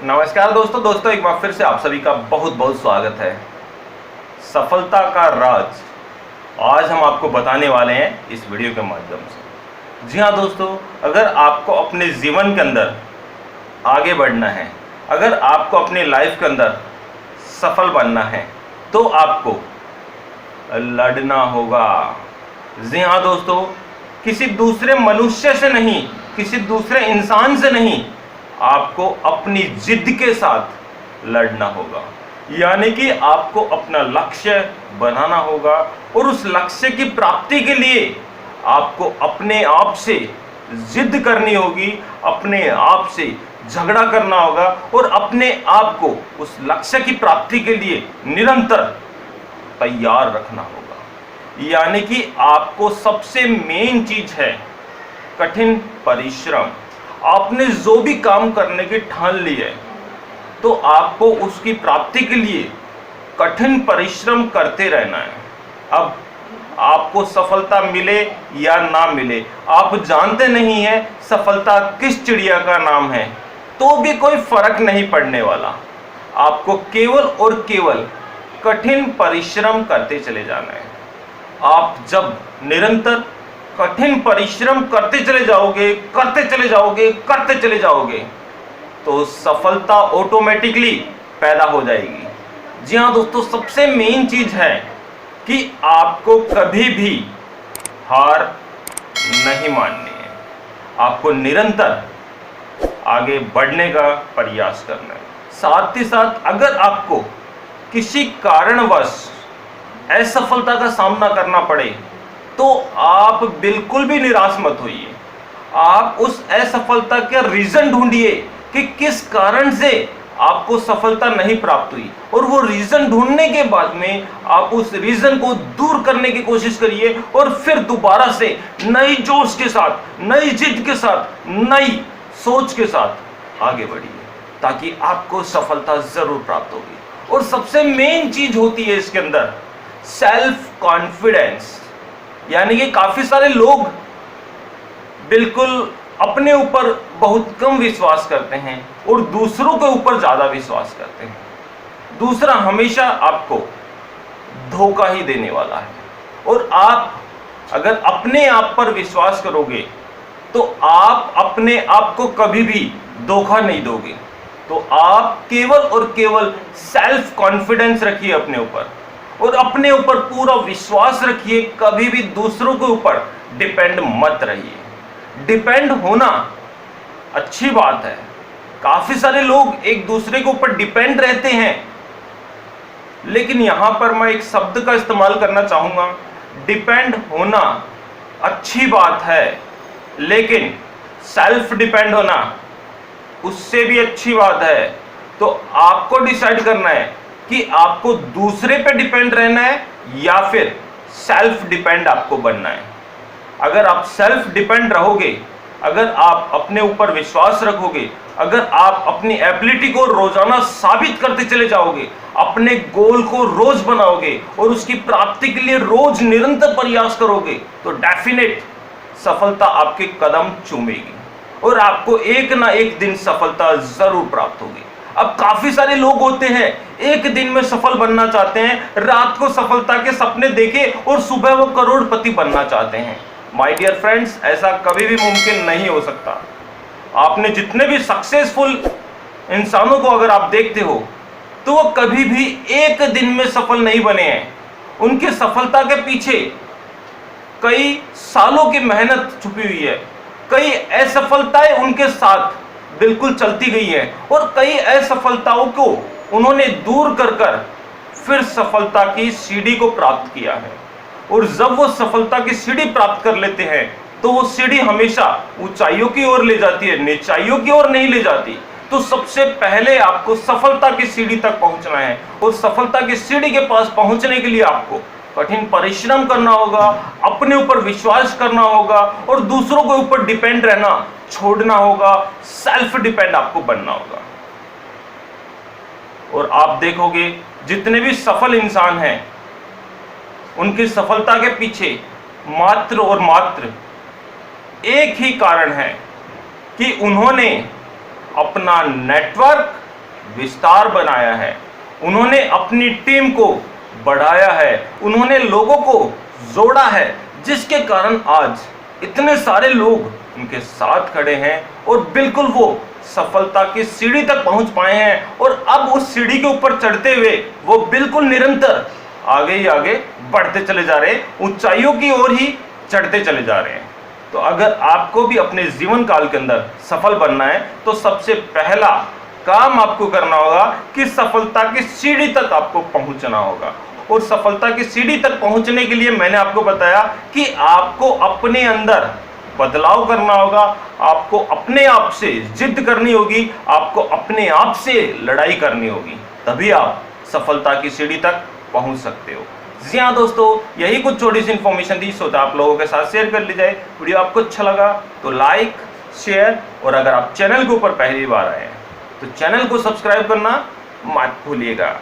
नमस्कार दोस्तों एक बार फिर से आप सभी का बहुत बहुत स्वागत है। सफलता का राज आज हम आपको बताने वाले हैं इस वीडियो के माध्यम से। जी हाँ दोस्तों, अगर आपको अपने जीवन के अंदर आगे बढ़ना है, अगर आपको अपनी लाइफ के अंदर सफल बनना है तो आपको लड़ना होगा। जी हाँ दोस्तों, किसी दूसरे मनुष्य से नहीं, किसी दूसरे इंसान से नहीं, आपको अपनी जिद के साथ लड़ना होगा। यानी कि आपको अपना लक्ष्य बनाना होगा और उस लक्ष्य की प्राप्ति के लिए आपको अपने आप से जिद करनी होगी, अपने आप से झगड़ा करना होगा और अपने आप को उस लक्ष्य की प्राप्ति के लिए निरंतर तैयार रखना होगा। यानी कि आपको सबसे मेन चीज है कठिन परिश्रम। आपने जो भी काम करने की ठान ली है तो आपको उसकी प्राप्ति के लिए कठिन परिश्रम करते रहना है। अब आपको सफलता मिले या ना मिले, आप जानते नहीं हैं सफलता किस चिड़िया का नाम है, तो भी कोई फर्क नहीं पड़ने वाला। आपको केवल और केवल कठिन परिश्रम करते चले जाना है। आप जब निरंतर कठिन परिश्रम करते चले जाओगे तो सफलता ऑटोमेटिकली पैदा हो जाएगी। जी हाँ दोस्तों, सबसे मेन चीज है कि आपको कभी भी हार नहीं माननी है। आपको निरंतर आगे बढ़ने का प्रयास करना है। साथ ही साथ अगर आपको किसी कारणवश असफलता का सामना करना पड़े तो आप बिल्कुल भी निराश मत होइए। आप उस असफलता का रीजन ढूंढिए कि किस कारण से आपको सफलता नहीं प्राप्त हुई, और वो रीजन ढूंढने के बाद में आप उस रीजन को दूर करने की कोशिश करिए और फिर दोबारा से नई जोश के साथ, नई जिद के साथ, नई सोच के साथ आगे बढ़िए, ताकि आपको सफलता जरूर प्राप्त होगी। और सबसे मेन चीज होती है इसके अंदर सेल्फ कॉन्फिडेंस। यानी कि काफी सारे लोग बिल्कुल अपने ऊपर बहुत कम विश्वास करते हैं और दूसरों के ऊपर ज्यादा विश्वास करते हैं। दूसरा हमेशा आपको धोखा ही देने वाला है, और आप अगर अपने आप पर विश्वास करोगे तो आप अपने आप को कभी भी धोखा नहीं दोगे। तो आप केवल और केवल सेल्फ कॉन्फिडेंस रखिए अपने ऊपर, और अपने ऊपर पूरा विश्वास रखिए। कभी भी दूसरों के ऊपर डिपेंड मत रहिए। डिपेंड होना अच्छी बात है, काफी सारे लोग एक दूसरे के ऊपर डिपेंड रहते हैं, लेकिन यहां पर मैं एक शब्द का इस्तेमाल करना चाहूंगा। डिपेंड होना अच्छी बात है, लेकिन सेल्फ डिपेंड होना उससे भी अच्छी बात है। तो आपको डिसाइड करना है कि आपको दूसरे पे डिपेंड रहना है या फिर सेल्फ डिपेंड आपको बनना है। अगर आप सेल्फ डिपेंड रहोगे, अगर आप अपने ऊपर विश्वास रखोगे, अगर आप अपनी एबिलिटी को रोजाना साबित करते चले जाओगे, अपने गोल को रोज बनाओगे और उसकी प्राप्ति के लिए रोज निरंतर प्रयास करोगे, तो डेफिनेट सफलता आपके कदम चूमेगी और आपको एक ना एक दिन सफलता जरूर प्राप्त होगी। अब काफी सारे लोग होते हैं एक दिन में सफल बनना चाहते हैं, रात को सफलता के सपने देखे और सुबह वो करोड़पति बनना चाहते हैं। माय डियर फ्रेंड्स, ऐसा कभी भी मुमकिन नहीं हो सकता। आपने जितने भी सक्सेसफुल इंसानों को अगर आप देखते हो तो वो कभी भी एक दिन में सफल नहीं बने हैं। उनकी सफलता के पीछे कई सालों की मेहनत छुपी हुई है, कई असफलताएं उनके साथ बिल्कुल चलती गई है और कई असफलताओं को उन्होंने दूर कर फिर सफलता की सीढ़ी को प्राप्त किया है। और जब वो सफलता की सीढ़ी प्राप्त कर लेते हैं तो वो सीढ़ी हमेशा ऊंचाइयों की ओर ले जाती है, नीचाइयों की ओर नहीं ले जाती। तो सबसे पहले आपको सफलता की सीढ़ी तक पहुंचना है, और सफलता की सीढ़ी के पास पहुंचने के लिए आपको कठिन परिश्रम करना होगा, अपने ऊपर विश्वास करना होगा और दूसरों के ऊपर डिपेंड रहना छोड़ना होगा। सेल्फ डिपेंड आपको बनना होगा। और आप देखोगे जितने भी सफल इंसान हैं उनकी सफलता के पीछे मात्र और मात्र एक ही कारण है कि उन्होंने अपना नेटवर्क विस्तार बनाया है, उन्होंने अपनी टीम को बढ़ाया है, उन्होंने लोगों को जोड़ा है, जिसके कारण आज इतने सारे लोग उनके साथ खड़े हैं और बिल्कुल वो सफलता की सीढ़ी तक पहुंच पाए हैं। और अब उस सीढ़ी के ऊपर चढ़ते हुए वो बिल्कुल निरंतर आगे ही आगे बढ़ते चले जा रहे हैं, ऊंचाइयों की ओर ही चढ़ते चले जा रहे हैं। तो अगर आपको भी अपने जीवन काल के अंदर सफल बनना है तो सबसे पहला काम आपको करना होगा कि सफलता की सीढ़ी तक आपको पहुंचना होगा। और सफलता की सीढ़ी तक पहुंचने के लिए मैंने आपको बताया कि आपको अपने अंदर बदलाव करना होगा, आपको अपने आप से जिद करनी होगी, आपको अपने आप से लड़ाई करनी होगी, तभी आप सफलता की सीढ़ी तक पहुंच सकते हो। जी हाँ दोस्तों, यही कुछ छोटी सी इन्फॉर्मेशन थी, सोचा आप लोगों के साथ शेयर कर ली जाए। वीडियो आपको अच्छा लगा तो लाइक, शेयर, और अगर आप चैनल के ऊपर पहली बार आए हैं तो चैनल को सब्सक्राइब करना मत भूलिएगा।